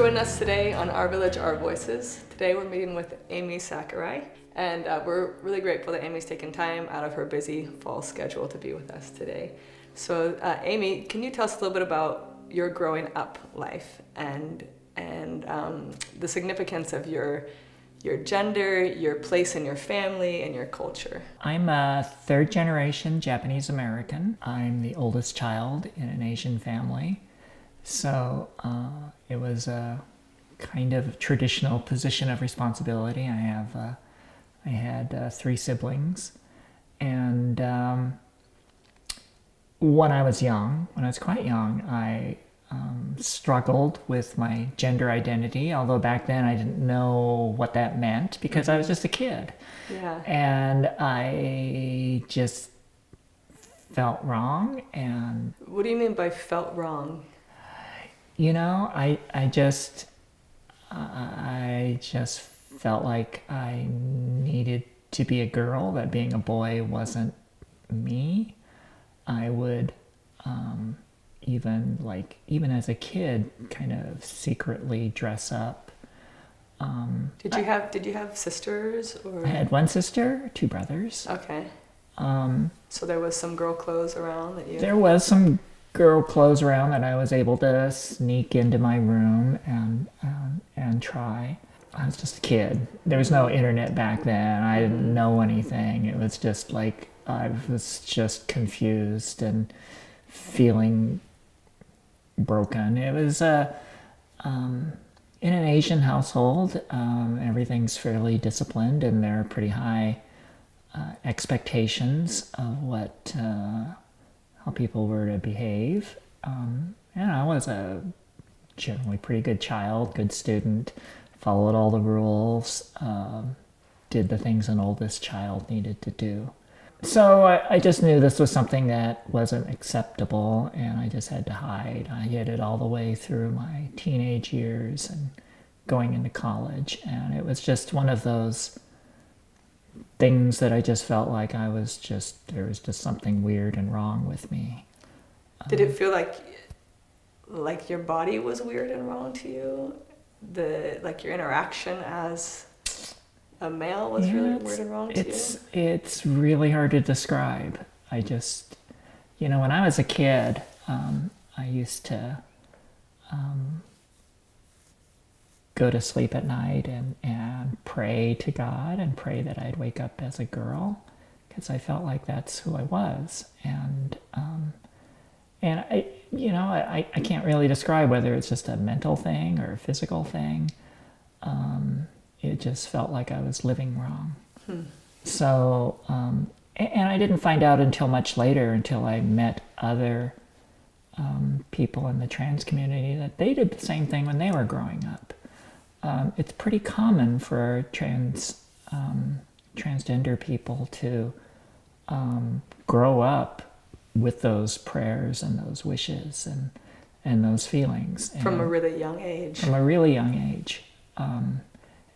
joining us today on Our Village, Our Voices. Today we're meeting with Amy Sakurai, and we're really grateful that Amy's taken time out of her busy fall schedule to be with us today. So Amy, can you tell us a little bit about your growing up life and the significance of your gender, your place in your family, and your culture? I'm a third generation Japanese American. I'm the oldest child in an Asian family. So it was a kind of traditional position of responsibility. I had three siblings, and when I was quite young, I struggled with my gender identity, although back then I didn't know what that meant because I was just a kid. Yeah. And I just felt wrong. And what do you mean by felt wrong? I just felt like I needed to be a girl, that being a boy wasn't me. I would even as a kid kind of secretly dress up. Did you have sisters, or? I had one sister, two brothers. Okay. So there was some girl clothes around that you... There was some girl clothes around that I was able to sneak into my room and try. I was just a kid. There was no internet back then. I didn't know anything. It was just like I was just confused and feeling broken. It was in an Asian household. Everything's fairly disciplined, and there are pretty high expectations of how people were to behave. And I was a generally pretty good child, good student, followed all the rules, did the things an oldest child needed to do. So I just knew this was something that wasn't acceptable, and I just had to hide. I hid it all the way through my teenage years and going into college, and it was just one of those things that I just felt like there was just something weird and wrong with me. Did it feel like your body was weird and wrong to you? Your interaction as a male was really weird and wrong to you? It's really hard to describe. I just, when I was a kid, I used to go to sleep at night and pray to God and pray that I'd wake up as a girl, because I felt like that's who I was. And I can't really describe whether it's just a mental thing or a physical thing. It just felt like I was living wrong. So, and I didn't find out until much later, until I met other people in the trans community, that they did the same thing when they were growing up. It's pretty common for transgender people to grow up with those prayers and those wishes and those feelings. From a really young age. From a really young age.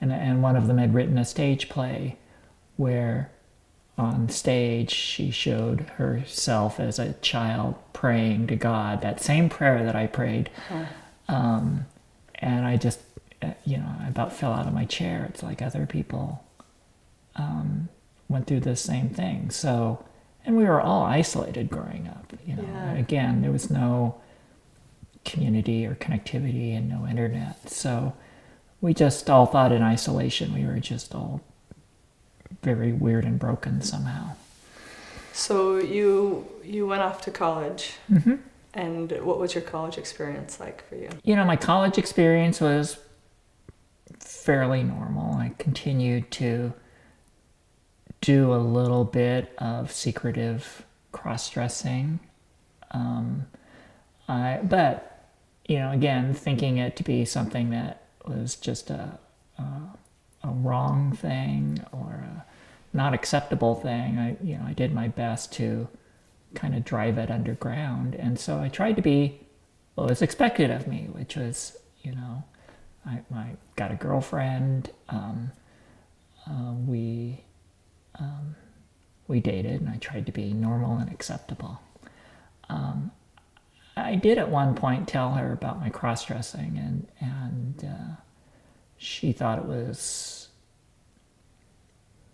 And one of them had written a stage play where on stage she showed herself as a child praying to God, that same prayer that I prayed. And I just, I about fell out of my chair. It's like other people went through the same thing. So, and we were all isolated growing up. Again, there was no community or connectivity and no internet. So we just all thought in isolation. We were just all very weird and broken somehow. So you went off to college. Mm-hmm. And what was your college experience like for you? My college experience was fairly normal. I continued to do a little bit of secretive cross-dressing. But again, thinking it to be something that was just a wrong thing or a not acceptable thing, I did my best to kind of drive it underground. And so I tried to be what was expected of me, which was, I got a girlfriend. We dated, and I tried to be normal and acceptable. I did at one point tell her about my cross-dressing, and she thought it was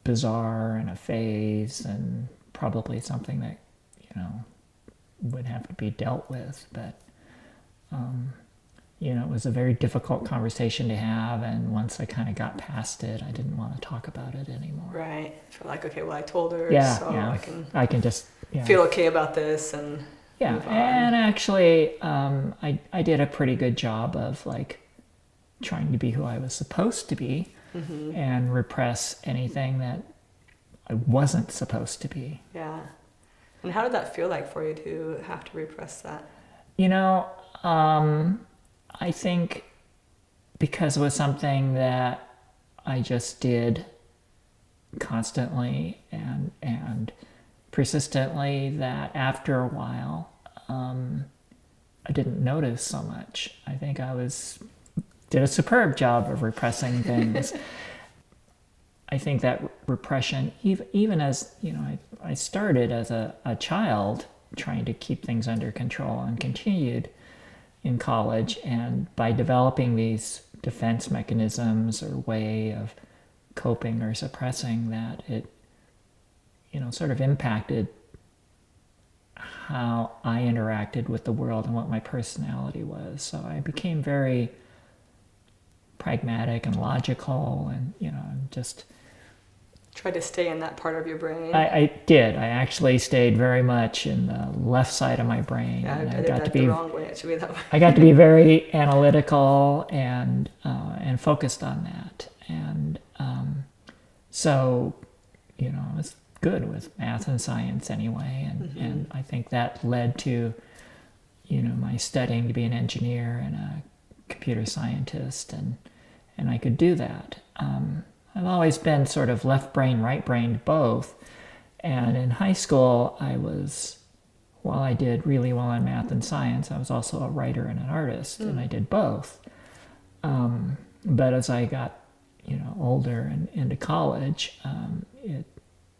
bizarre and a phase and probably something that, would have to be dealt with. But, it was a very difficult conversation to have. And once I kind of got past it, I didn't want to talk about it anymore. Right. So like, okay, well, I told her, so I can just feel okay about this and move on. And actually, I did a pretty good job of like trying to be who I was supposed to be and repress anything that I wasn't supposed to be. Yeah. And how did that feel like for you to have to repress that? I think because it was something that I just did constantly and persistently, that after a while, I didn't notice so much. I think did a superb job of repressing things. I think that repression, even as, I started as a child trying to keep things under control and continued in college. And by developing these defense mechanisms or way of coping or suppressing that, it, sort of impacted how I interacted with the world and what my personality was. So I became very pragmatic and logical and, just... Try to stay in that part of your brain. I did. I actually stayed very much in the left side of my brain. Yeah, and I did that the wrong way. It should be that way. I got to be very analytical and focused on that. And so, it was good with math and science anyway. And I think that led to, my studying to be an engineer and a computer scientist. And I could do that. I've always been sort of left-brained, right-brained, both. And in high school, while I did really well in math and science, I was also a writer and an artist, and I did both. But as I got, older and into college,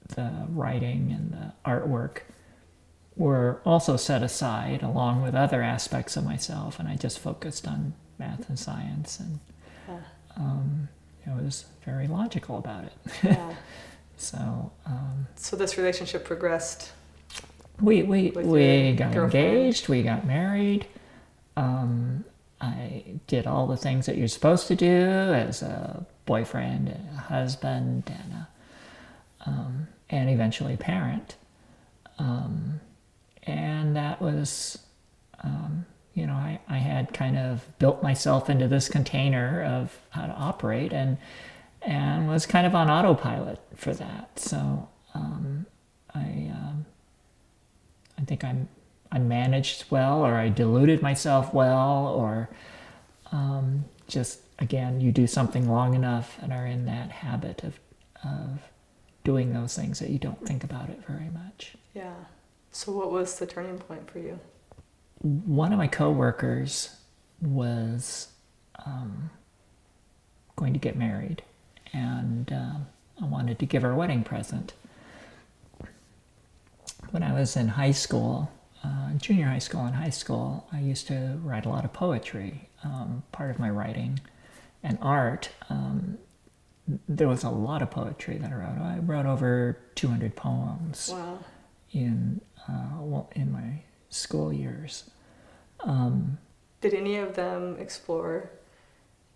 the writing and the artwork were also set aside along with other aspects of myself, and I just focused on math and science, and I was very logical about it. Yeah. So this relationship progressed. We got engaged. We got married. I did all the things that you're supposed to do as a boyfriend and a husband and eventually parent. And that was, I had kind of built myself into this container of how to operate and was kind of on autopilot for that. So I think I managed well, or I deluded myself well, or just, again, you do something long enough and are in that habit of doing those things that you don't think about it very much. Yeah. So what was the turning point for you? One of my coworkers was going to get married, and I wanted to give her a wedding present. When I was in high school, junior high school and high school, I used to write a lot of poetry. Part of my writing and art, there was a lot of poetry that I wrote. I wrote over 200 poems. Wow. In my school years. Did any of them explore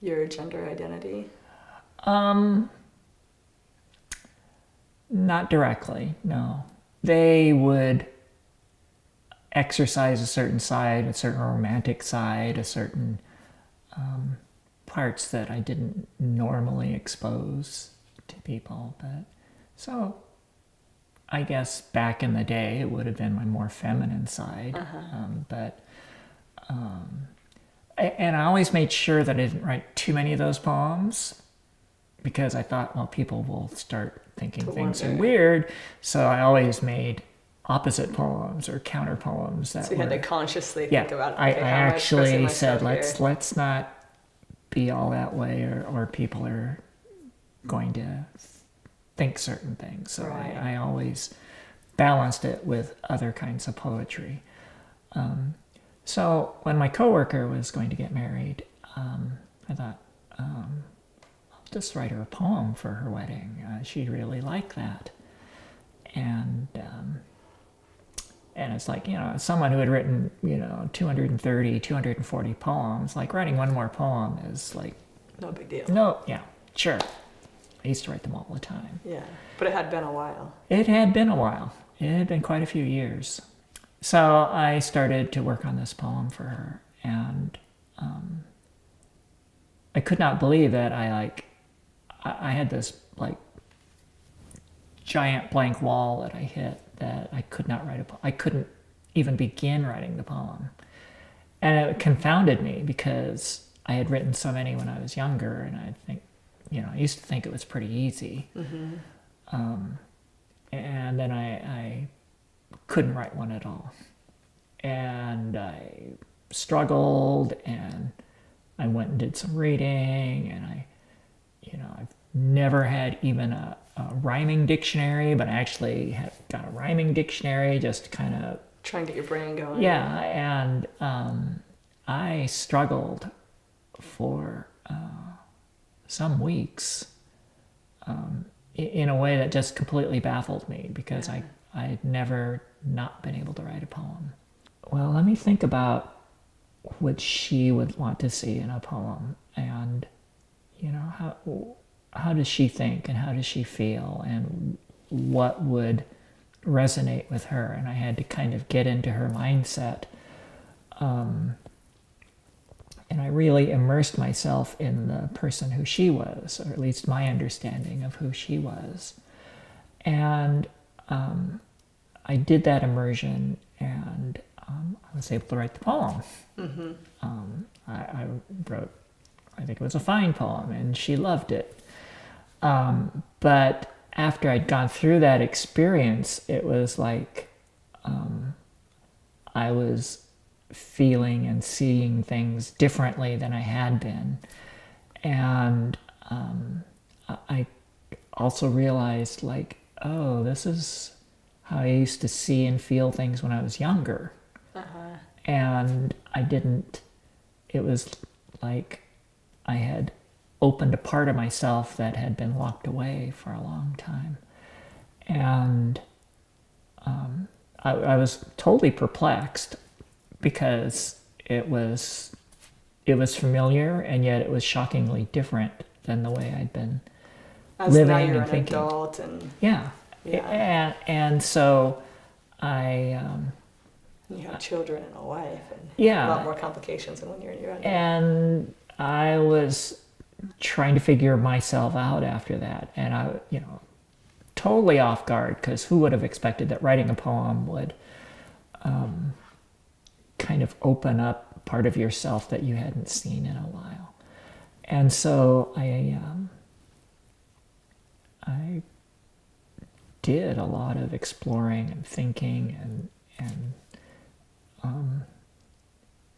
your gender identity? Not directly, no. They would exercise a certain side, a certain romantic side, a certain parts that I didn't normally expose to people. But so I guess back in the day it would have been my more feminine side. And I always made sure that I didn't write too many of those poems, because I thought, well, people will start thinking things are weird. So I always made opposite poems or counter poems. So you had to consciously think about it. Okay, I actually said, let's not be all that way, or people are going to think certain things. So right. I always balanced it with other kinds of poetry. So when my coworker was going to get married, I thought, just write her a poem for her wedding. She'd really like that. And it's like, someone who had written, 230, 240 poems, like writing one more poem is like... No big deal. No, yeah, sure. I used to write them all the time. Yeah, but it had been a while. It had been a while. It had been quite a few years. So I started to work on this poem for her, and I could not believe that I had this like giant blank wall that I hit, that I could not write a poem. I couldn't even begin writing the poem. And it confounded me because I had written so many when I was younger, and I used to think it was pretty easy. And then I couldn't write one at all. And I struggled, and I went and did some reading, and I've never had even a rhyming dictionary, but I actually got a rhyming dictionary, just kind of... Try and get your brain going. Yeah, and I struggled for some weeks in a way that just completely baffled me, because I had never not been able to write a poem. Well, let me think about what she would want to see in a poem, and how does she think, and how does she feel, and what would resonate with her. And I had to kind of get into her mindset, and I really immersed myself in the person who she was, or at least my understanding of who she was. And I did that immersion, and I was able to write the poem. I wrote, I think it was a fine poem, and she loved it. But after I'd gone through that experience, it was like I was feeling and seeing things differently than I had been. And I also realized, like, oh, this is how I used to see and feel things when I was younger. And it was like I had opened a part of myself that had been locked away for a long time. And I was totally perplexed, because it was familiar, and yet it was shockingly different than the way I'd been living now you're and an thinking. Adult and Yeah. And so I... you have children and a wife, and Yeah. a lot more complications than when you're in your undergrad. And I was trying to figure myself out after that, and I, totally off guard, because who would have expected that writing a poem would kind of open up part of yourself that you hadn't seen in a while. And so I did a lot of exploring and thinking, and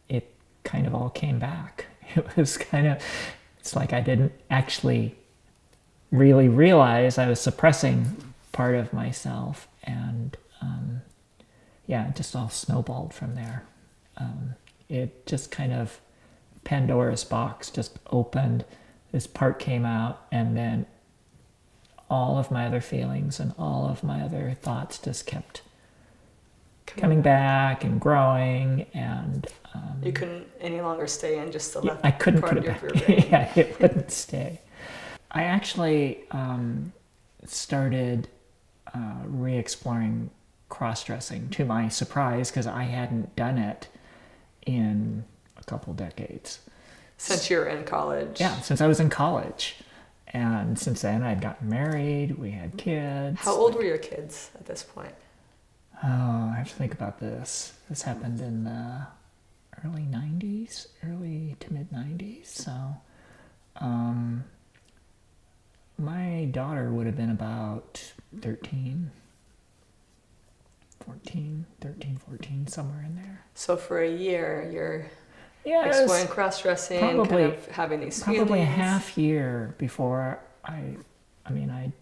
it kind of all came back. It's like I didn't actually really realize I was suppressing part of myself, and it just all snowballed from there. It just kind of, Pandora's box just opened, this part came out, and then all of my other feelings and all of my other thoughts just kept coming back and growing, and you couldn't any longer stay in just the left I couldn't part put it of your back. brain. Yeah, it wouldn't stay. I actually started re-exploring cross-dressing, to my surprise, because I hadn't done it in a couple decades. Since you're in college. Yeah, since I was in college. And since then I'd gotten married, we had kids. How old were your kids at this point? Oh, I have to think about this. This happened in the early to mid 90s. So my daughter would have been about 13, 14, somewhere in there. So for a year, you're Exploring exploring cross-dressing, kind of having these feelings. Probably a half year before I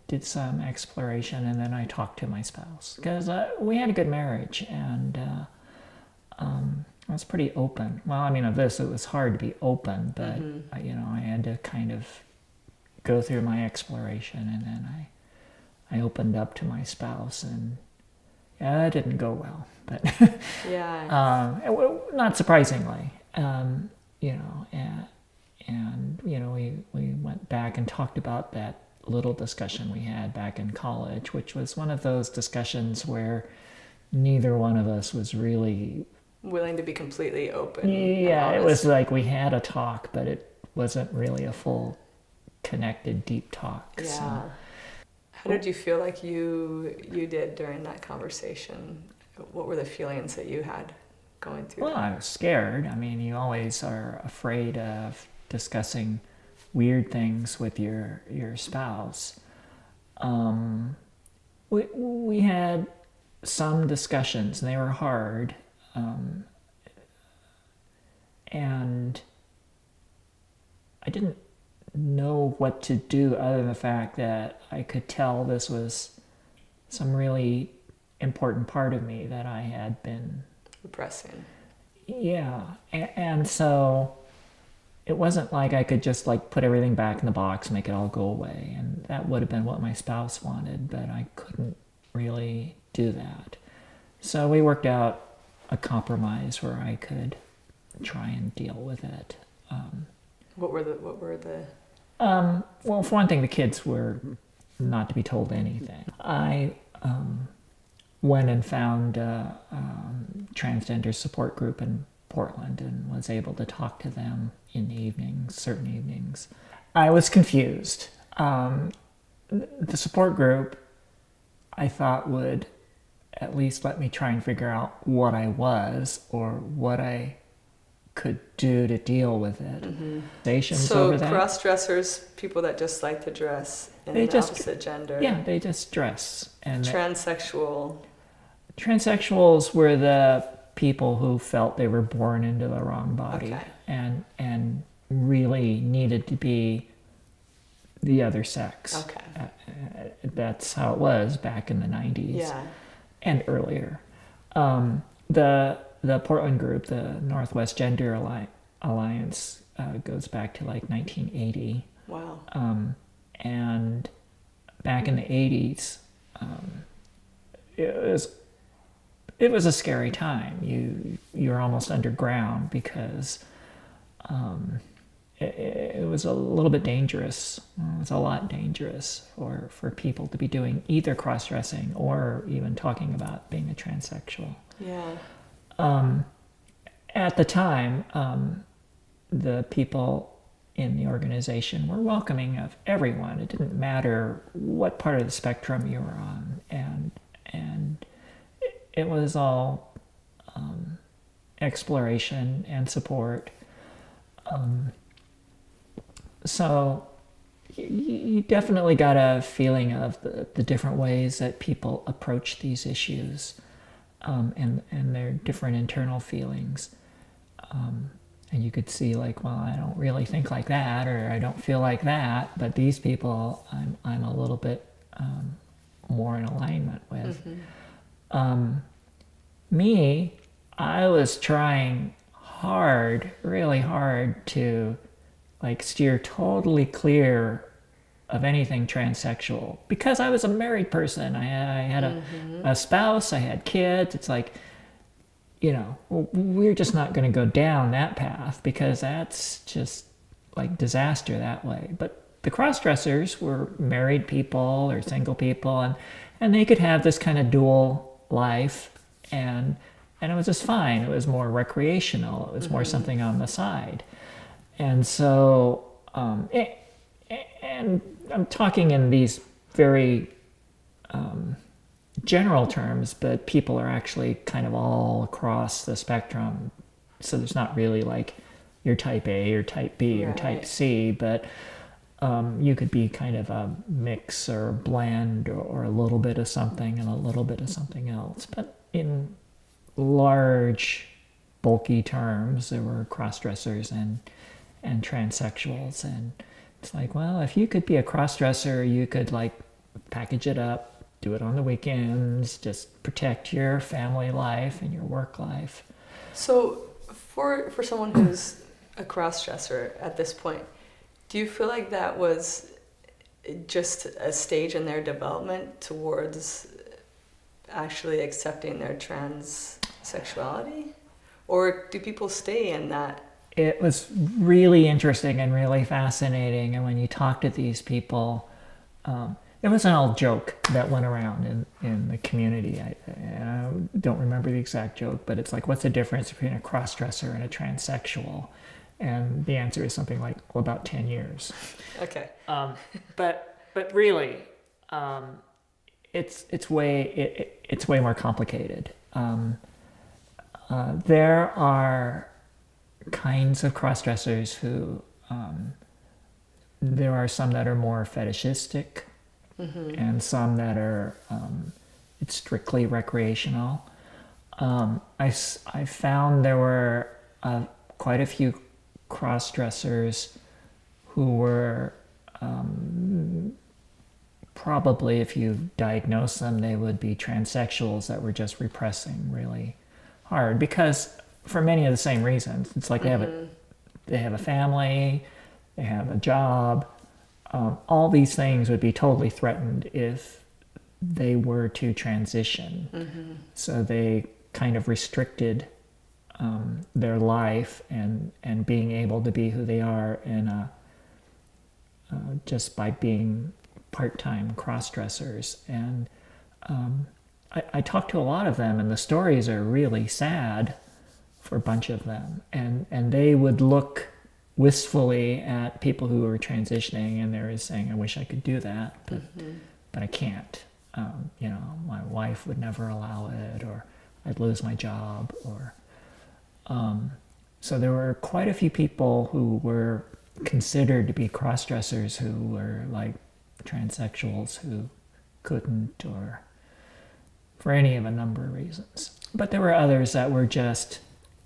did some exploration, and then I talked to my spouse, because we had a good marriage, and I was pretty open. Well, of this, it was hard to be open, but I had to kind of go through my exploration, and then I opened up to my spouse, and yeah, that didn't go well. But Yeah. not surprisingly, you know, and you know, we went back and talked about that little discussion we had back in college, which was one of those discussions where neither one of us was really Willing to be completely open. yeah, and it honest. was like we had a talk, but it wasn't really a full connected deep talk. Yeah. So How did you feel like you did during that conversation? What were the feelings that you had going through well, that? I was scared. I mean, you always are afraid of discussing weird things with your spouse. We had some discussions, and they were hard. And I didn't know what to do other than the fact that I could tell this was some really important part of me that I had been, Repressing. yeah. And so it wasn't like I could just like put everything back in the box, make it all go away. And that would have been what my spouse wanted, but I couldn't really do that. So we worked out a compromise where I could try and deal with it. What were the Well, for one thing, the kids were not to be told anything. I went and found a transgender support group in Portland and was able to talk to them in the evenings, certain evenings. I was confused. The support group, I thought, would at least let me try and figure out what I was or what I could do to deal with it. Stations so over that. cross-dressers, people that just like to dress in They the just- opposite gender. Yeah, they just dress. And Transsexual. transsexuals were the people who felt they were born into the wrong body Okay. and really needed to be the other sex. Okay. That's how it was back in the 90s Yeah. and earlier. The Portland group, the Northwest Gender Alliance, goes back to like 1980. Wow. And back in the 80s, it was a scary time. You're almost underground because it was a little bit dangerous. It was a lot dangerous for people to be doing either cross-dressing or even talking about being a transsexual. Yeah. At the time, the people in the organization were welcoming of everyone. It didn't matter what part of the spectrum you were on, and it was all exploration and support. So you definitely got a feeling of the different ways that people approach these issues, and their different internal feelings. And you could see like, well, I don't really think like that, or I don't feel like that, but these people I'm a little bit more in alignment with. Me, I was trying hard, really hard to like steer totally clear of anything transsexual because I was a married person. I had a spouse, I had kids. It's like, you know, we're just not going to go down that path because that's just like disaster that way. But the cross-dressers were married people or single people, and they could have this kind of dual life, and it was just fine. It was more recreational. It was more something on the side. And so, and I'm talking in these very general terms, but people are actually kind of all across the spectrum. So there's not really like you're type A or type B or type C, but you could be kind of a mix or a blend or a little bit of something and a little bit of something else. But in large, bulky terms, there were cross-dressers and transsexuals. And it's like, well, if you could be a cross-dresser, you could like package it up, do it on the weekends, just protect your family life and your work life. So for someone who's a cross-dresser at this point, do you feel like that was just a stage in their development towards actually accepting their transsexuality? Or do people stay in that? It was really interesting and really fascinating. And when you talk to these people, it was an old joke that went around in the community. I don't remember the exact joke, but it's like, what's the difference between a cross-dresser and a transsexual? And the answer is something like, well, about 10 years. Okay. But really, it's way more complicated. There are kinds of cross-dressers who, there are some that are more fetishistic, and some that are it's strictly recreational. I found there were quite a few cross-dressers who were probably, if you diagnose them, they would be transsexuals that were just repressing really hard, because for many of the same reasons. It's like they have a family, they have a job. All these things would be totally threatened if they were to transition. So they kind of restricted their life and being able to be who they are in just by being part-time cross-dressers. And I talked to a lot of them, and the stories are really sad for a bunch of them. And they would look wistfully at people who were transitioning, and they were saying, I wish I could do that, but I can't. My wife would never allow it, or I'd lose my job, or so there were quite a few people who were considered to be cross-dressers who were like transsexuals who couldn't, or for any of a number of reasons. But there were others that were just,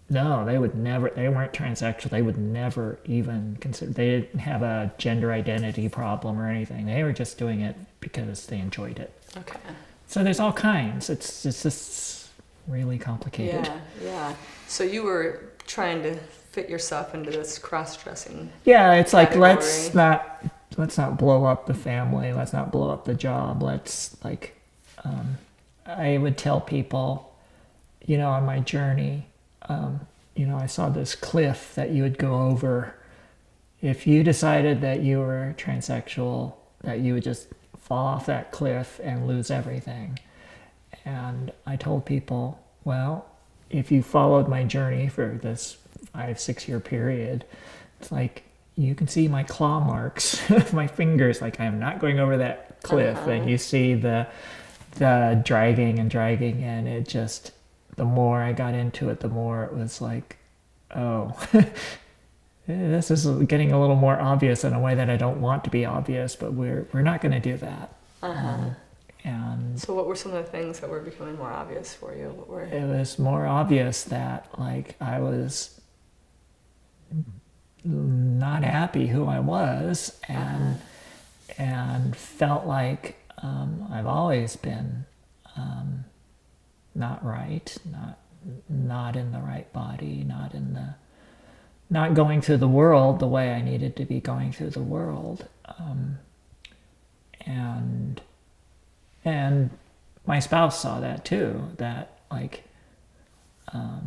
no, they weren't transsexual. They would never even consider, they didn't have a gender identity problem or anything. They were just doing it because they enjoyed it. Okay. So there's all kinds. It's just really complicated. Yeah. So you were trying to fit yourself into this cross-dressing. Yeah, it's category. Like, let's not blow up the family. Let's not blow up the job. I would tell people, on my journey, I saw this cliff that you would go over. If you decided that you were transsexual, that you would just fall off that cliff and lose everything. And I told people, well, if you followed my journey for this 5-6 year period, it's like you can see my claw marks, my fingers, like I'm not going over that cliff. And you see the dragging, and it just, the more I got into it, the more it was like, oh, this is getting a little more obvious in a way that I don't want to be obvious, but we're not going to do that. And so what were some of the things that were becoming more obvious for you? It was more obvious that I was not happy who I was, and felt like I've always been not right, not in the right body, not going through the world the way I needed to be going through the world. And my spouse saw that too, that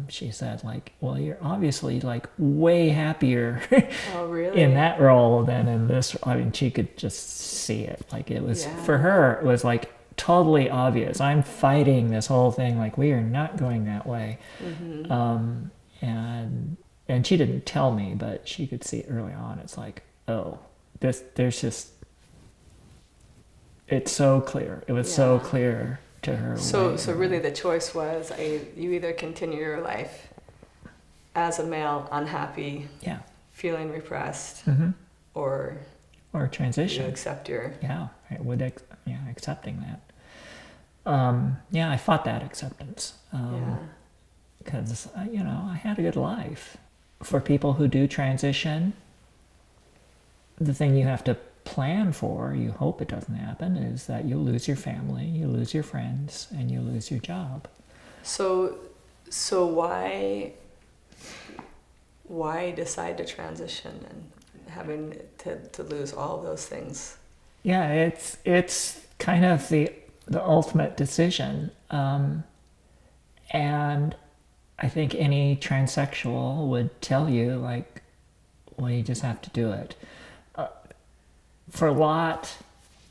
she said well, you're obviously way happier Oh, really? in that role than in this. I mean, she could just see it. It was, for her, it was totally obvious. I'm fighting this whole thing, we are not going that way. And she didn't tell me, but she could see it early on. It's there's just, it's so clear. It was so clear to her. So really the choice was you either continue your life as a male, unhappy, feeling repressed, or transition. you accept your... Accepting that. I fought that acceptance. Because, I had a good life. For people who do transition, the thing you have to plan for, you hope it doesn't happen, is that you'll lose your family, you lose your friends, and you lose your job. So why decide to transition and having to lose all of those things Yeah, it's kind of the ultimate decision, and I think any transsexual would tell you, like, well, you just have to do it. For a lot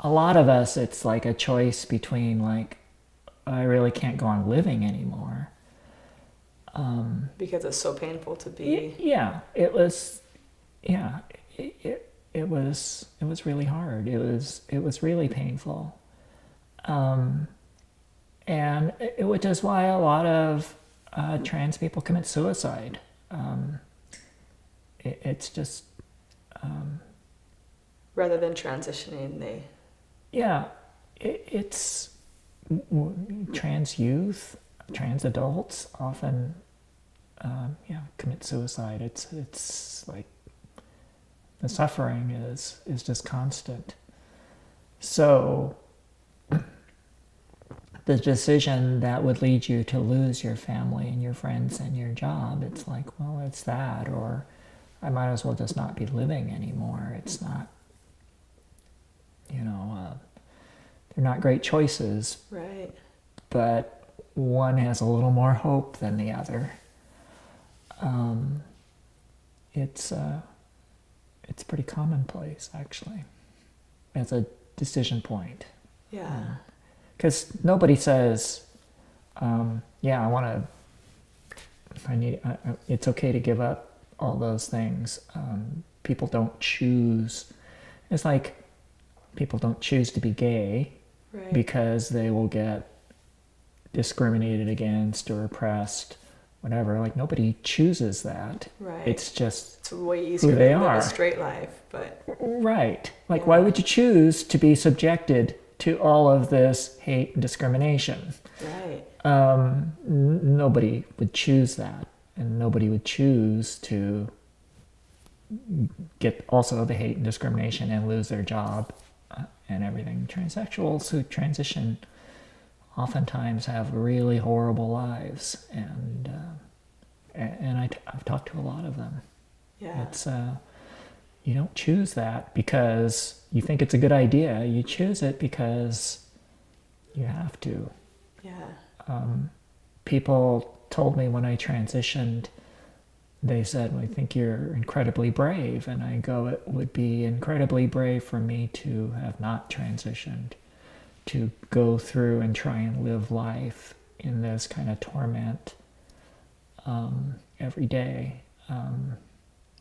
of us, it's like a choice between, like, I really can't go on living anymore. Because it's so painful to be. Yeah, it was. Yeah, it was really hard. It was really painful, and which is why a lot of trans people commit suicide. It's just Rather than transitioning, they. yeah, it's trans youth, trans adults often commit suicide. It's like the suffering is just constant. So the decision that would lead you to lose your family and your friends and your job, it's like, well, it's that, or I might as well just not be living anymore. It's not, they're not great choices, Right. but one has a little more hope than the other. It's pretty commonplace, actually, as a decision point. Yeah. Because nobody says, it's okay to give up all those things. People don't choose. It's like people don't choose to be gay Right. because they will get discriminated against or oppressed, whatever. Like, nobody chooses that. Right. It's just It's way easier they to live are. a straight life, but. right. Like, Yeah. why would you choose to be subjected to all of this hate and discrimination? Right. Nobody would choose that, and nobody would choose to get also the hate and discrimination and lose their job and everything. Transsexuals who transition oftentimes have really horrible lives, and I've talked to a lot of them. Yeah. It's you don't choose that because you think it's a good idea. You choose it because you have to. Yeah. People told me when I transitioned, they said, well, I think you're incredibly brave. And I go, it would be incredibly brave for me to have not transitioned, to go through and try and live life in this kind of torment every day.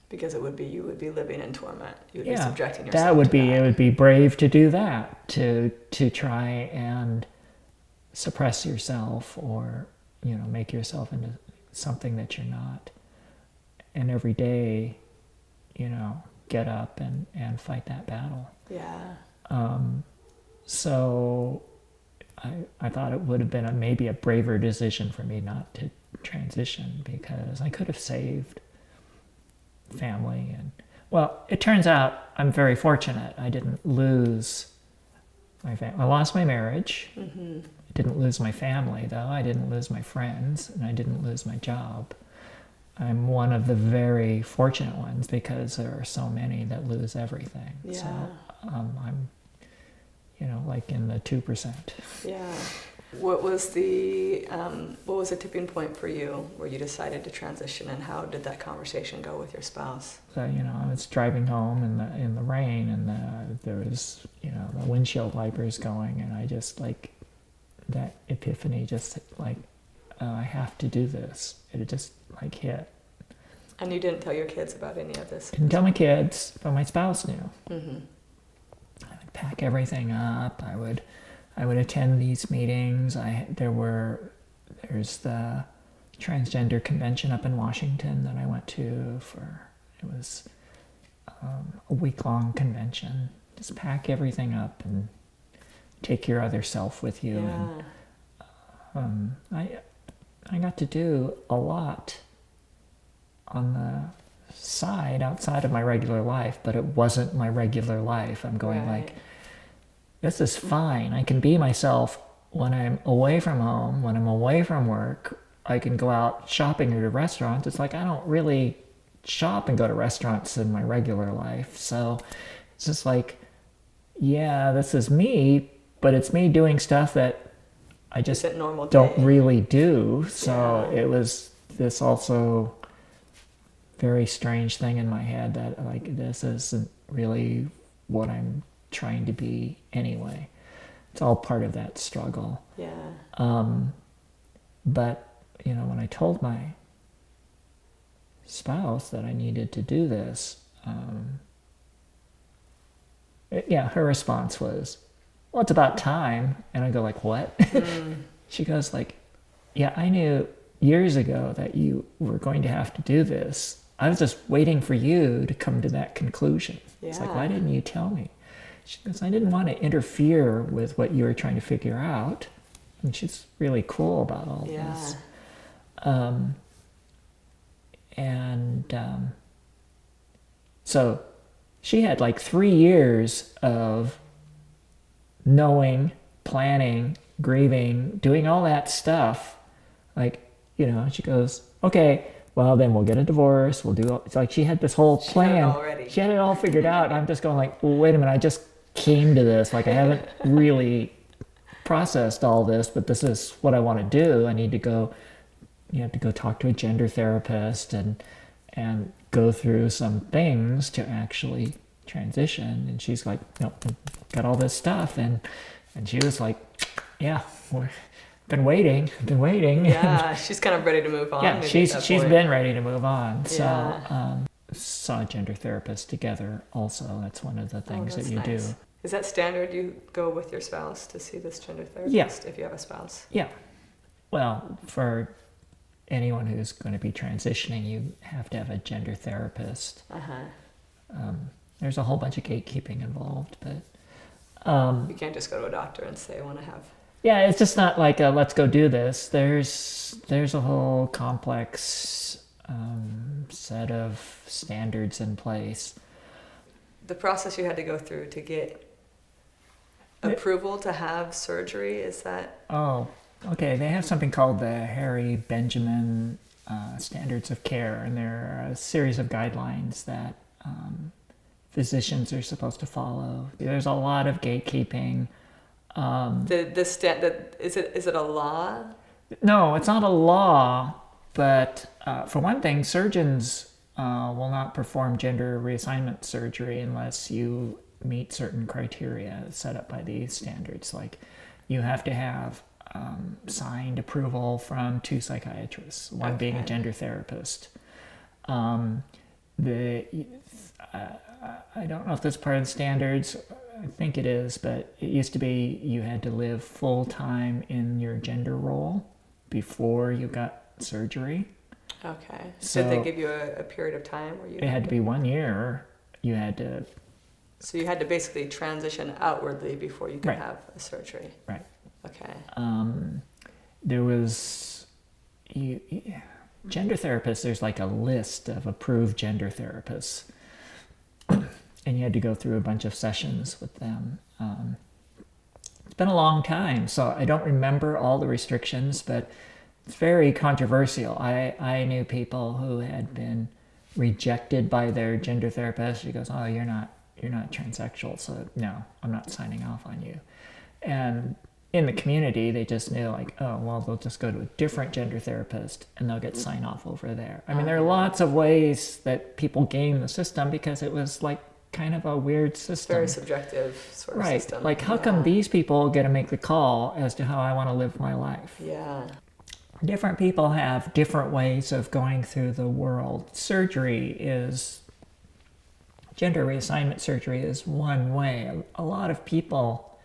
Because you would be living in torment. You would be subjecting yourself that would to be that. It would be brave to do that, to try and suppress yourself, or make yourself into something that you're not, and every day get up and fight that battle. Yeah. So I thought it would have been maybe a braver decision for me not to transition, because I could have saved family. And well, it turns out I'm very fortunate. I didn't lose my family. I lost my marriage. Mm-hmm. I didn't lose my family, though. I didn't lose my friends, and I didn't lose my job. I'm one of the very fortunate ones, because there are so many that lose everything. Yeah. So I'm, like in the 2%. Yeah. What was the tipping point for you where you decided to transition, and how did that conversation go with your spouse? So, I was driving home in the rain, and there was, the windshield wipers going, and I just, like, that epiphany, just like, I have to do this. It just, like, hit. And you didn't tell your kids about any of this? Didn't tell my kids, but my spouse knew. Mm-hmm. I would pack everything up. I would attend these meetings. There's the Transgender convention up in Washington that I went to for. It was a week-long convention. Just pack everything up and take your other self with you. Yeah. And I got to do a lot on the side outside of my regular life, but it wasn't my regular life. I'm going like, this is fine. I can be myself when I'm away from home, when I'm away from work. I can go out shopping or to restaurants. It's like I don't really shop and go to restaurants in my regular life. So it's just like, yeah, this is me, but it's me doing stuff that I just Is it normal don't day? really do. So Yeah. it was this also very strange thing in my head that like this isn't really what I'm trying to be anyway. It's all part of that struggle. Yeah. But, you know, when I told my spouse that I needed to do this, yeah, her response was, well, it's about time. And I go like, what? She goes like, yeah, I knew years ago that you were going to have to do this. I was just waiting for you to come to that conclusion. It's like, why Yeah. didn't you tell me? She goes, I didn't want to interfere with what you were trying to figure out. And she's really cool about all Yeah. this. And so she had like 3 years of knowing, planning, grieving, doing all that stuff. Like, you know, she goes, okay, well, then we'll get a divorce. We'll do all, it's like she had this whole She had it plan. already. She had it all figured out. And I'm just going like, well, wait a minute, I just came to this. Like, I haven't really processed all this, but this is what I want to do. I need to go, you have to go talk to a gender therapist and go through some things to actually transition. And she's like, nope, got all this stuff. And she was like, yeah, we've been waiting. Yeah. She's kind of ready to move on. Yeah, maybe she's at that point. been ready to move on. So Yeah. saw a gender therapist together also. That's one of the things that that's you nice. do. Is that standard? You go with your spouse to see this gender therapist Yeah. if you have a spouse? Yeah. Well, for anyone who's going to be transitioning, you have to have a gender therapist. Uh-huh. There's a whole bunch of gatekeeping involved, but You can't just go to a doctor and say, I want to have. yeah, it's just not like a, let's go do this. There's a whole complex set of standards in place. The process you had to go through to get approval to have surgery, is that? Oh, okay. They have something called the Harry Benjamin Standards of Care, and there are a series of guidelines that physicians are supposed to follow. There's a lot of gatekeeping. Is it a law? No, it's not a law, but for one thing, surgeons will not perform gender reassignment surgery unless you meet certain criteria set up by these standards. Like, you have to have signed approval from 2 psychiatrists, one being a Okay. gender therapist. I don't know if that's part of the standards. I think it is, but it used to be you had to live full time in your gender role before you got surgery. Okay. So Did they give you a period of time where you it had to be 1 year. You had to, So you had to basically transition outwardly before you could Right. have a surgery. right. Okay. There was gender therapists. There's like a list of approved gender therapists, and you had to go through a bunch of sessions with them. It's been a long time, so I don't remember all the restrictions, but it's very controversial. I knew people who had been rejected by their gender therapist. She goes, "Oh, you're not transsexual, so no, I'm not signing off on you." And in the community, they just knew like, oh, well, they'll just go to a different gender therapist and they'll get sign off over there. I mean, there are lots of ways that people game the system because it was like kind of a weird system. Very subjective sort of Right. system. Like, how come these people get to make the call as to how I want to live my life? Yeah. Different people have different ways of going through the world. Gender reassignment surgery is one way. A lot of people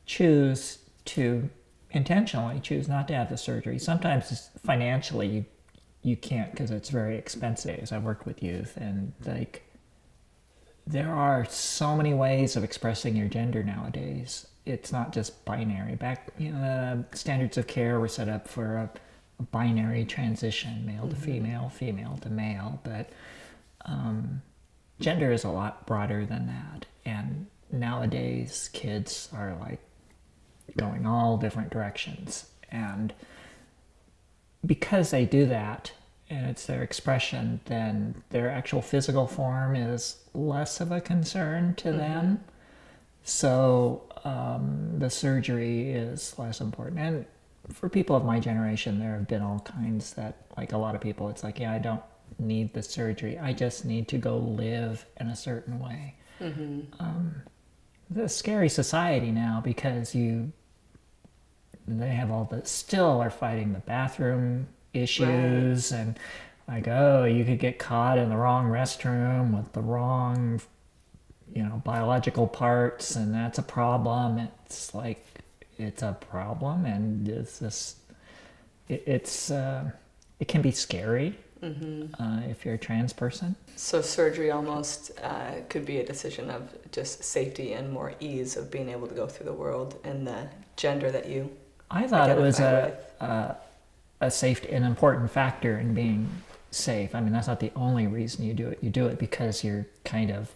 choose to intentionally choose not to have the surgery. Sometimes it's financially you can't because it's very expensive. I worked with youth, and like there are so many ways of expressing your gender nowadays. It's not just binary. Back, the standards of care were set up for a binary transition, male to female, female to male, but gender is a lot broader than that. And nowadays, kids are like going all different directions. And because they do that, and it's their expression, then their actual physical form is less of a concern to them. So the surgery is less important. And for people of my generation, there have been all kinds that, like a lot of people, it's like, yeah, I don't need the surgery. I just need to go live in a certain way. The scary society now, because they have all the, still are fighting the bathroom issues, right. And like, oh, you could get caught in the wrong restroom with the wrong, biological parts, and that's a problem. It's like, it's a problem, and it can be scary if you're a trans person. So surgery almost could be a decision of just safety and more ease of being able to go through the world in the gender that you I thought it was a safe, an important factor in being safe. I mean, that's not the only reason you do it. You do it because you're kind of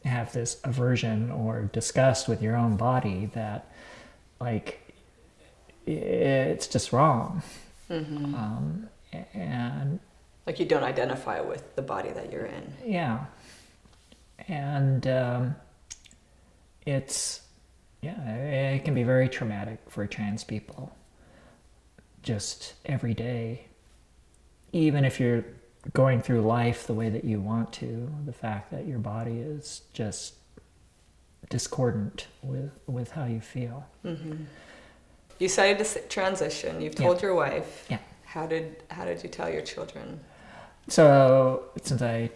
have this aversion or disgust with your own body that, like, it's just wrong. And like, you don't identify with the body that you're in. Yeah. And it can be very traumatic for trans people. Just every day, even if you're going through life the way that you want to, the fact that your body is just discordant with how you feel. You decided to transition. You've told your wife. Yeah. How did you tell your children? So since I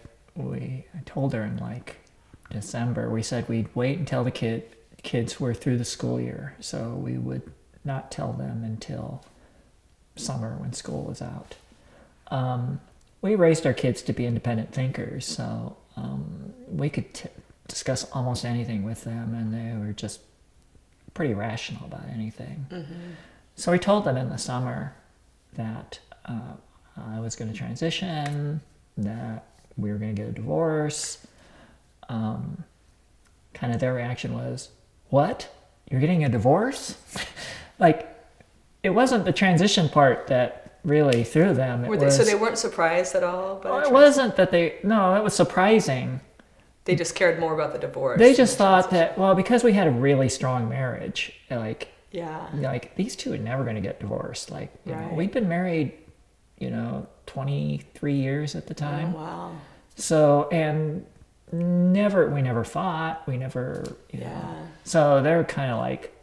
told her in like December, we said we'd wait until the kids were through the school year, so we would not tell them until summer when school was out. We raised our kids to be independent thinkers, so we could discuss almost anything with them, and they were just pretty rational about anything. So we told them in the summer that I was going to transition, that we were going to get a divorce. Kind of their reaction was, "What? You're getting a divorce?" Like, it wasn't the transition part that really threw them. So they weren't surprised at all? It wasn't that no, it was surprising. They just cared more about the divorce. They just thought that, well, because we had a really strong marriage, like these two are never going to get divorced. Like, we'd been married, 23 years at the time. Oh, wow. So, and we never fought. We never, So they're kind of like,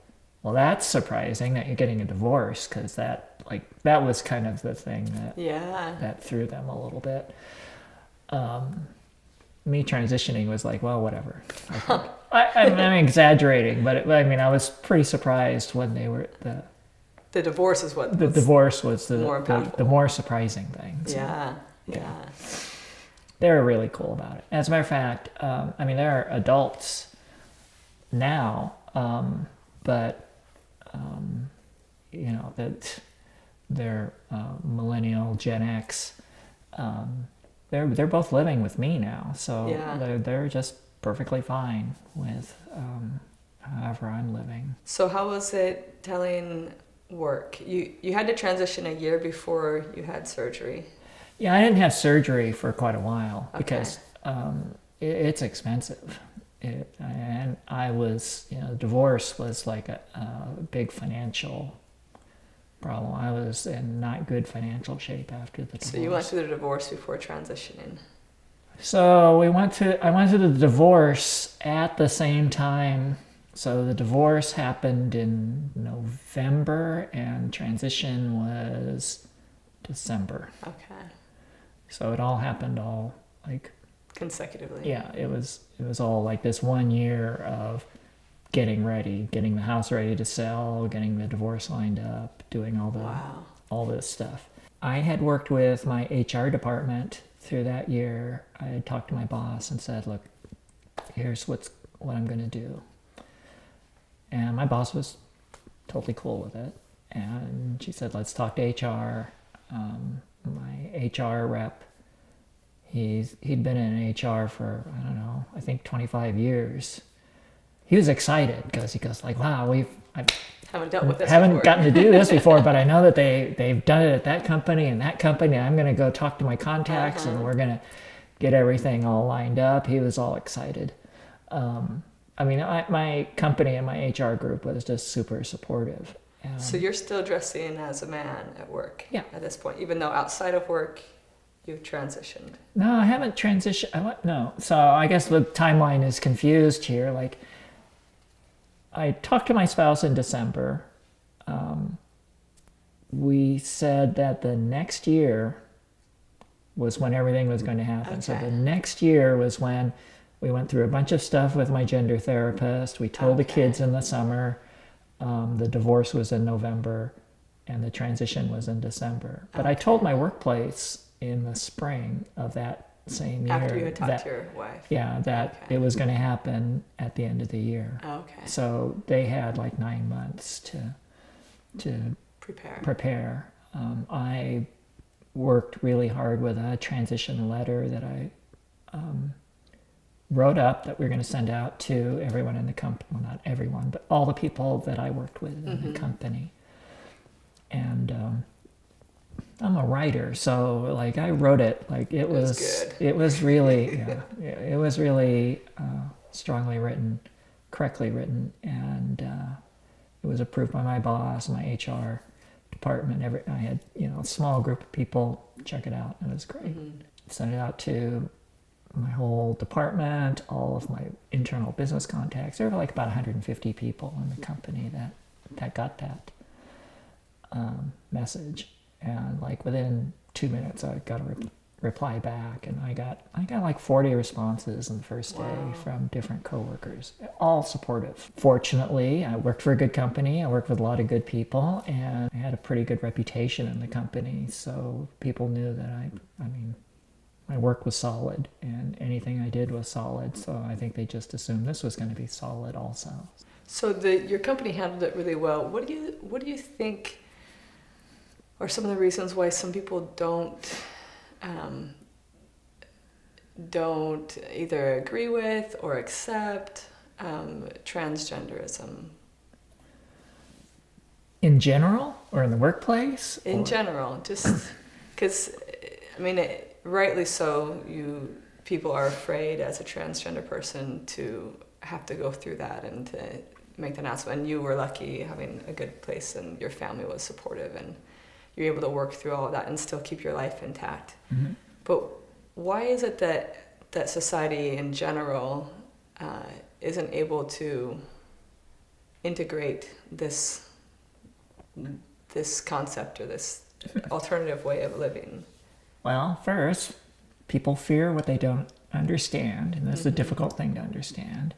well, that's surprising that you're getting a divorce, because that was kind of the thing that threw them a little bit. Me transitioning was like, well, whatever. I'm exaggerating, but I was pretty surprised when they were the divorce is what the divorce was more impactful. The more surprising thing. So, yeah. They were really cool about it. As a matter of fact, they're adults now, but that they're millennial, Gen X. They're both living with me now, so they're just perfectly fine with however I'm living. So how was it telling work? You had to transition a year before you had surgery. Yeah, I didn't have surgery for quite a while because it's expensive. And I was, divorce was like a big financial problem. I was in not good financial shape after the divorce. So you went through the divorce before transitioning. So I went through the divorce at the same time. So the divorce happened in November and transition was December. Okay. So it all happened consecutively. Yeah, it was all like this 1 year of getting ready, getting the house ready to sell, getting the divorce lined up, doing all this stuff. I had worked with my HR department through that year. I had talked to my boss and said, look, here's what I'm going to do. And my boss was totally cool with it. And she said, let's talk to HR. My HR rep, he'd been in HR for, I think 25 years. He was excited because he goes like, wow, haven't dealt with this haven't gotten to do this before, but I know that they've done it at that company and that company. I'm going to go talk to my contacts and we're going to get everything all lined up. He was all excited. I mean, my company and my HR group was just super supportive. So you're still dressing as a man at work Yeah. at this point, even though outside of work you've transitioned. No, I haven't transitioned. No. So I guess the timeline is confused here. Like, I talked to my spouse in December. We said that the next year was when everything was going to happen. So Okay. the next year was when we went through a bunch of stuff with my gender therapist. We told the kids in the summer. The divorce was in November, and the transition was in December. But I told my workplace in the spring of that same year. After you had talked to your wife. Yeah, that it was going to happen at the end of the year. Okay. So they had like 9 months to prepare. I worked really hard with a transition letter that I wrote up that we were going to send out to everyone in the company. Well, not everyone, but all the people that I worked with in the company. And I'm a writer, so like I wrote it. Like it was good. It was really, it was really strongly written, correctly written, and it was approved by my boss, my HR department. I had a small group of people check it out. It was great. Sent it out to my whole department, all of my internal business contacts. There were like about 150 people in the company that got that message. And like within 2 minutes, I got a reply back, and I got like 40 responses in the first day from different coworkers, all supportive. Fortunately, I worked for a good company. I worked with a lot of good people, and I had a pretty good reputation in the company. So people knew that my work was solid, and anything I did was solid. So I think they just assumed this was going to be solid also. So your company handled it really well. What do you think are some of the reasons why some people don't either agree with or accept transgenderism? In general, or in the workplace? In general, just because, rightly so, people are afraid as a transgender person to have to go through that and to make the announcement. And you were lucky having a good place, and your family was supportive, and you're able to work through all of that and still keep your life intact. Mm-hmm. But why is it that society in general isn't able to integrate this concept or this alternative way of living? Well, first, people fear what they don't understand, and that's a difficult thing to understand.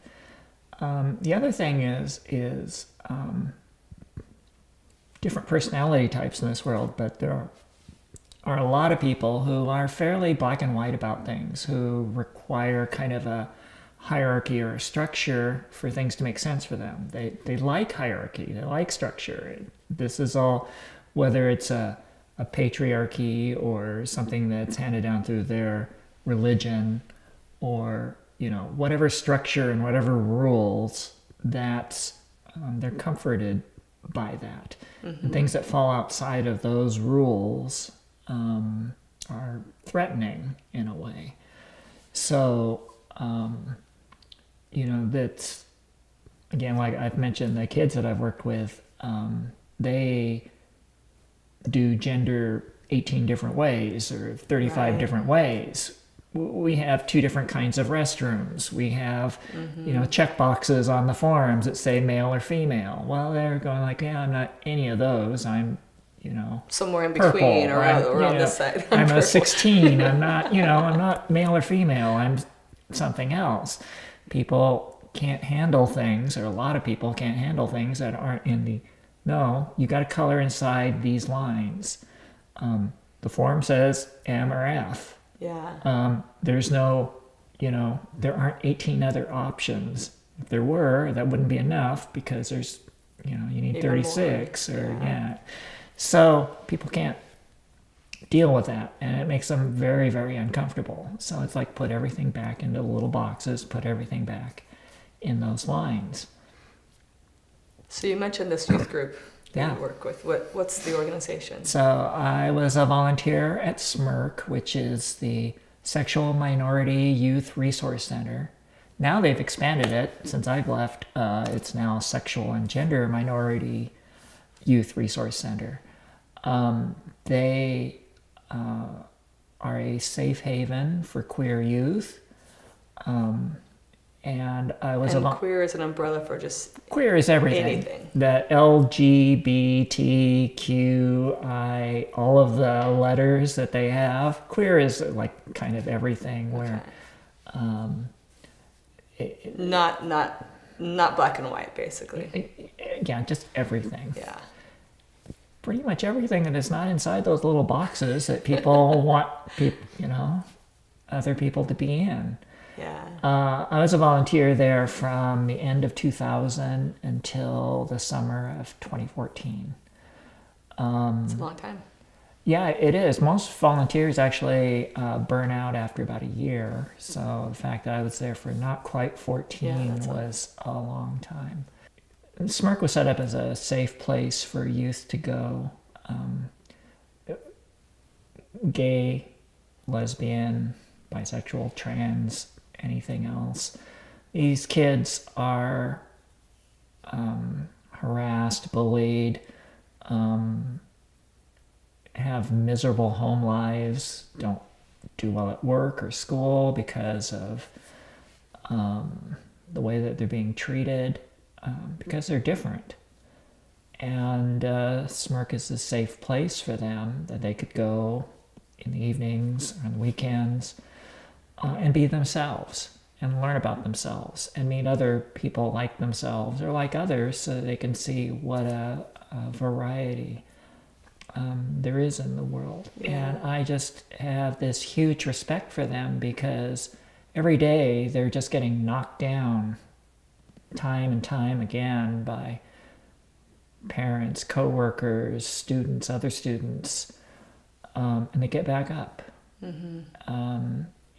The other thing is different personality types in this world, but there are a lot of people who are fairly black and white about things, who require kind of a hierarchy or a structure for things to make sense for them. They like hierarchy, they like structure. This is all, whether it's a patriarchy or something that's handed down through their religion, or whatever structure and whatever rules, that they're comforted by that. And things that fall outside of those rules are threatening in a way. So that's, again, like I've mentioned, the kids that I've worked with, they do gender 18 different ways or 35 different ways. We have 2 different kinds of restrooms. We have, check boxes on the forms that say male or female. Well, they're going like, yeah, I'm not any of those. I'm, somewhere in purple, between, or around this side. I'm a 16. I'm not, I'm not male or female. I'm something else. People can't handle things, or a lot of people can't handle things that aren't in the, no, you got to color inside these lines. The form says M or F. Yeah. There's no, there aren't 18 other options. If there were, that wouldn't be enough, because there's, you need Even 36 more. or So people can't deal with that, and it makes them very, very uncomfortable. So it's like, put everything back into little boxes, put everything back in those lines. So you mentioned this youth group that Yeah. you work with. What's the organization? So I was a volunteer at SMIRC, which is the Sexual Minority Youth Resource Center. now they've expanded it since I've left. It's now Sexual and Gender Minority Youth Resource Center. They are a safe haven for queer youth. And I was and queer is an umbrella for just queer is everything. Anything. The LGBTQI, all of the letters that they have. Queer is like kind of everything. Where, not black and white, basically. Yeah, just everything. Yeah. Pretty much everything that is not inside those little boxes that people want, other people to be in. Yeah. I was a volunteer there from the end of 2000 until the summer of 2014. It's a long time. Yeah, it is. Most volunteers actually burn out after about a year. So the fact that I was there for not quite 14 was a long time. SMERC was set up as a safe place for youth to go. Gay, lesbian, bisexual, trans, anything else. These kids are harassed, bullied, have miserable home lives, don't do well at work or school because of the way that they're being treated, because they're different. And SMERC is a safe place for them that they could go in the evenings, on the weekends, and be themselves and learn about themselves and meet other people like themselves or like others so that they can see what a variety there is in the world. And I just have this huge respect for them because every day they're just getting knocked down time and time again by parents, co-workers, students, other students, and they get back up.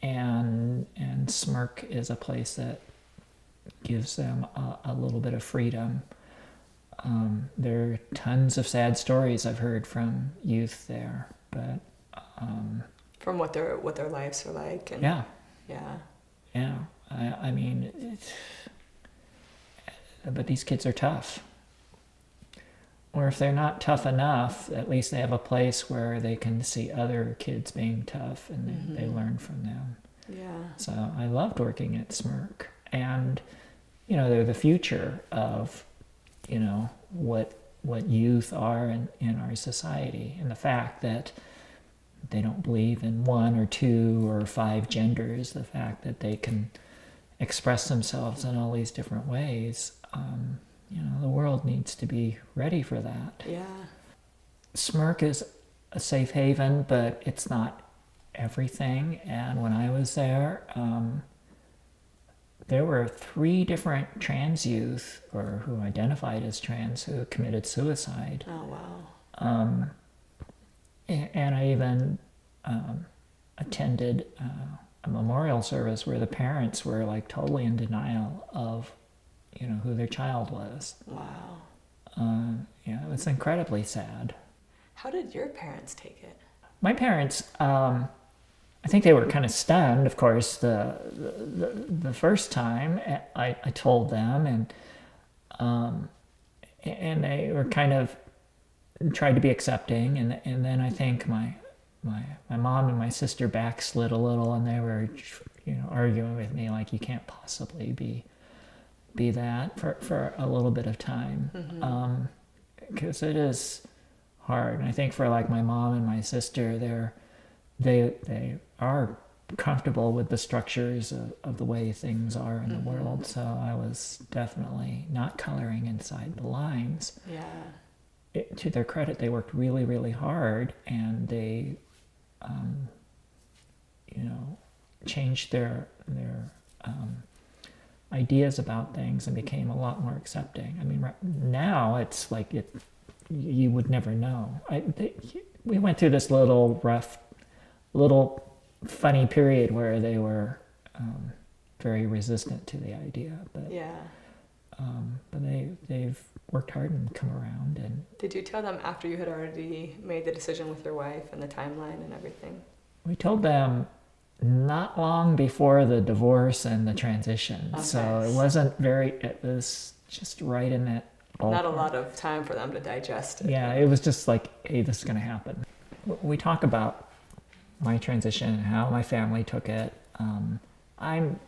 And SMERC is a place that gives them a little bit of freedom. There are tons of sad stories I've heard from youth there, but from what their lives are like. And yeah. I mean, but these kids are tough. Or if they're not tough enough, at least they have a place where they can see other kids being tough and they learn from them. Yeah. So I loved working at SMERC. And, they're the future of, what youth are in our society. And the fact that they don't believe in 1 or 2 or 5 genders, the fact that they can express themselves in all these different ways, the world needs to be ready for that. Yeah. SMERC is a safe haven, but it's not everything. And when I was there, there were 3 different trans youth, or who identified as trans, who committed suicide. Oh, wow. And I even attended a memorial service where the parents were like totally in denial of who their child was. Wow. It was incredibly sad. How did your parents take it? My parents, I think they were kind of stunned, of course, the first time I told them, and they were kind of tried to be accepting, and then I think my mom and my sister backslid a little, and they were arguing with me like, you can't possibly be that for a little bit of time, because it is hard. And I think for like my mom and my sister, they are comfortable with the structures of the way things are in the world. So I was definitely not coloring inside the lines. Yeah. To their credit, they worked really, really hard, and they, changed their ideas about things and became a lot more accepting. I mean, now it's like you would never know. We went through this little funny period where they were very resistant to the idea, but they've worked hard and come around. And did you tell them after you had already made the decision with your wife and the timeline and everything? We told them not long before the divorce and the transition. Okay. So it was just right in that ballpark. Not a lot of time for them to digest it. Yeah, it was just like, hey, this is going to happen. We talk about my transition and how my family took it. I'm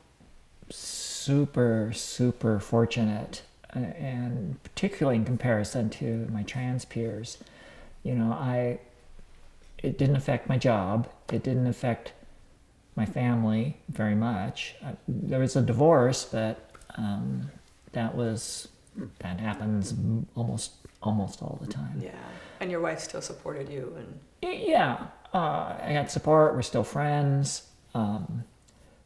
super, super fortunate, and particularly in comparison to my trans peers. You know, it didn't affect my job. It didn't affect my family very much. There was a divorce, but that happens almost all the time. Yeah. And your wife still supported you, and Yeah, I had support. We're still friends.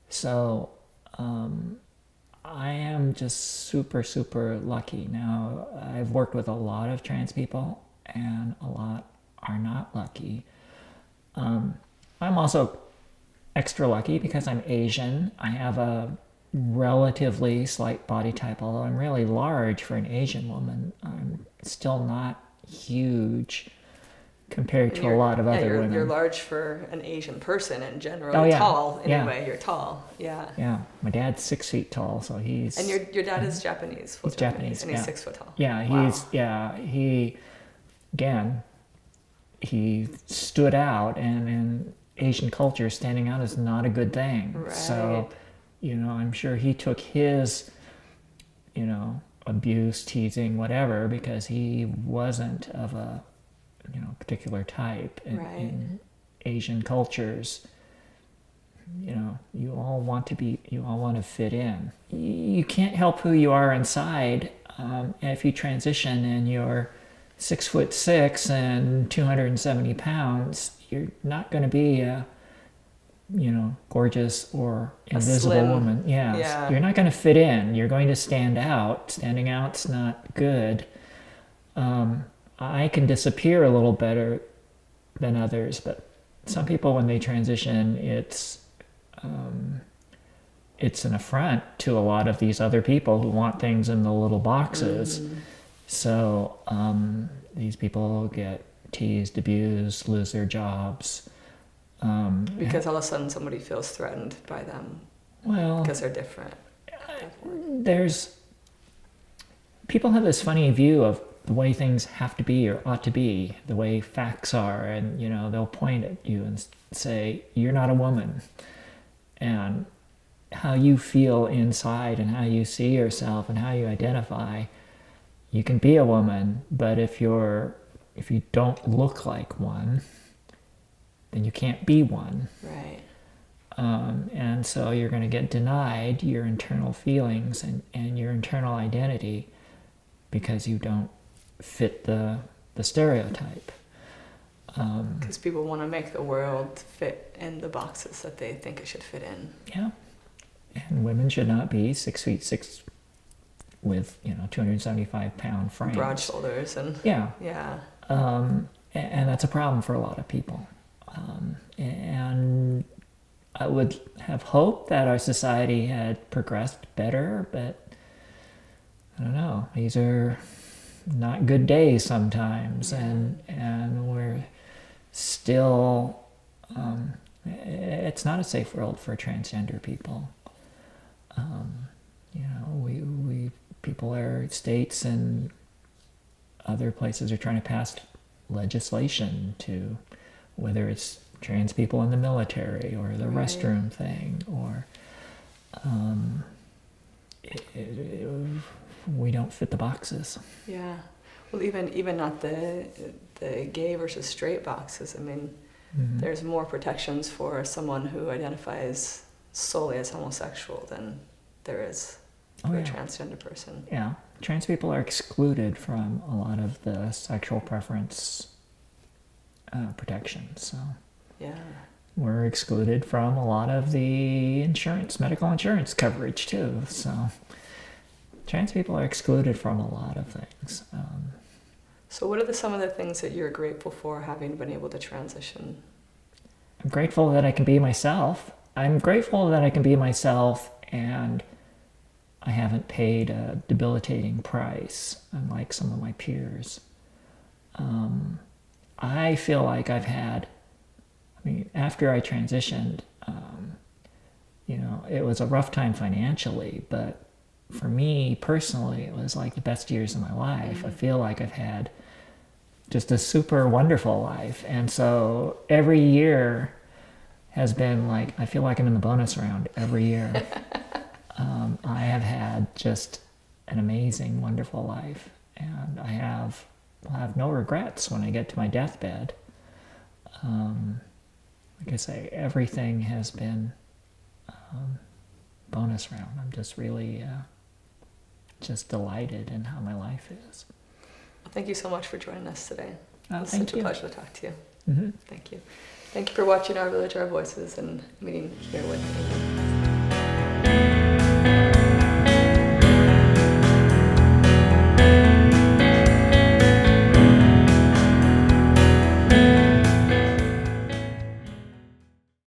So I am just super, super lucky. Now, I've worked with a lot of trans people, and a lot are not lucky. I'm also extra lucky because I'm Asian. I have a relatively slight body type, although I'm really large for an Asian woman. I'm still not huge compared to a lot of other women. You're large for an Asian person in general. Oh, You're yeah. tall Yeah. anyway. You're tall. Yeah. Yeah, my dad's 6 feet tall, so he's... And your dad is Japanese. He's Japanese, and he's yeah. 6 foot tall. Yeah, Wow. he stood out, and in Asian culture, standing out is not a good thing. Right. So, I'm sure he took his, abuse, teasing, whatever, because he wasn't of a, particular type in Asian cultures. You all want to fit in. You can't help who you are inside. If you transition and you're 6'6" and 270 pounds, you're not going to be a, gorgeous or invisible slim woman. Yeah. You're not going to fit in. You're going to stand out. Standing out's not good. I can disappear a little better than others, but some people, when they transition, it's an affront to a lot of these other people who want things in the little boxes. Mm-hmm. So these people get teased, abused, lose their jobs. Because all of a sudden somebody feels threatened by them. Well, because they're different. People have this funny view of the way things have to be or ought to be, the way facts are, and they'll point at you and say, you're not a woman. And how you feel inside and how you see yourself and how you identify, you can be a woman, but if you don't look like one, then you can't be one. Right. And so you're going to get denied your internal feelings and your internal identity because you don't fit the stereotype. Because people want to make the world fit in the boxes that they think it should fit in. Yeah. And women should not be 6'6" with 275-pound frames. Broad shoulders and yeah. And that's a problem for a lot of people. And I would have hoped that our society had progressed better, but I don't know. These are not good days sometimes, and we're still. It's not a safe world for transgender people. States and other places are trying to pass legislation to, whether it's trans people in the military or the restroom thing, or we don't fit the boxes. Yeah. Well, even not the gay versus straight boxes. I mean, mm-hmm. There's more protections for someone who identifies solely as homosexual than there is for a transgender person. Yeah. Trans people are excluded from a lot of the sexual preference protections. So we're excluded from a lot of the medical insurance coverage too. So trans people are excluded from a lot of things. So what are some of the things that you're grateful for having been able to transition? I'm grateful that I can be myself. I'm grateful that I can be myself, and I haven't paid a debilitating price, unlike some of my peers. I feel like after I transitioned, it was a rough time financially, but for me personally, it was like the best years of my life. I feel like I've had just a super wonderful life. And so every year has been like, I feel like I'm in the bonus round every year. I have had just an amazing, wonderful life. And will have no regrets when I get to my deathbed. Like I say, everything has been bonus round. I'm just really just delighted in how my life is. Well, thank you so much for joining us today. Oh, It's thank such you. a pleasure to talk to you. Mm-hmm. Thank you. Thank you for watching Our Village, Our Voices and meeting here with me.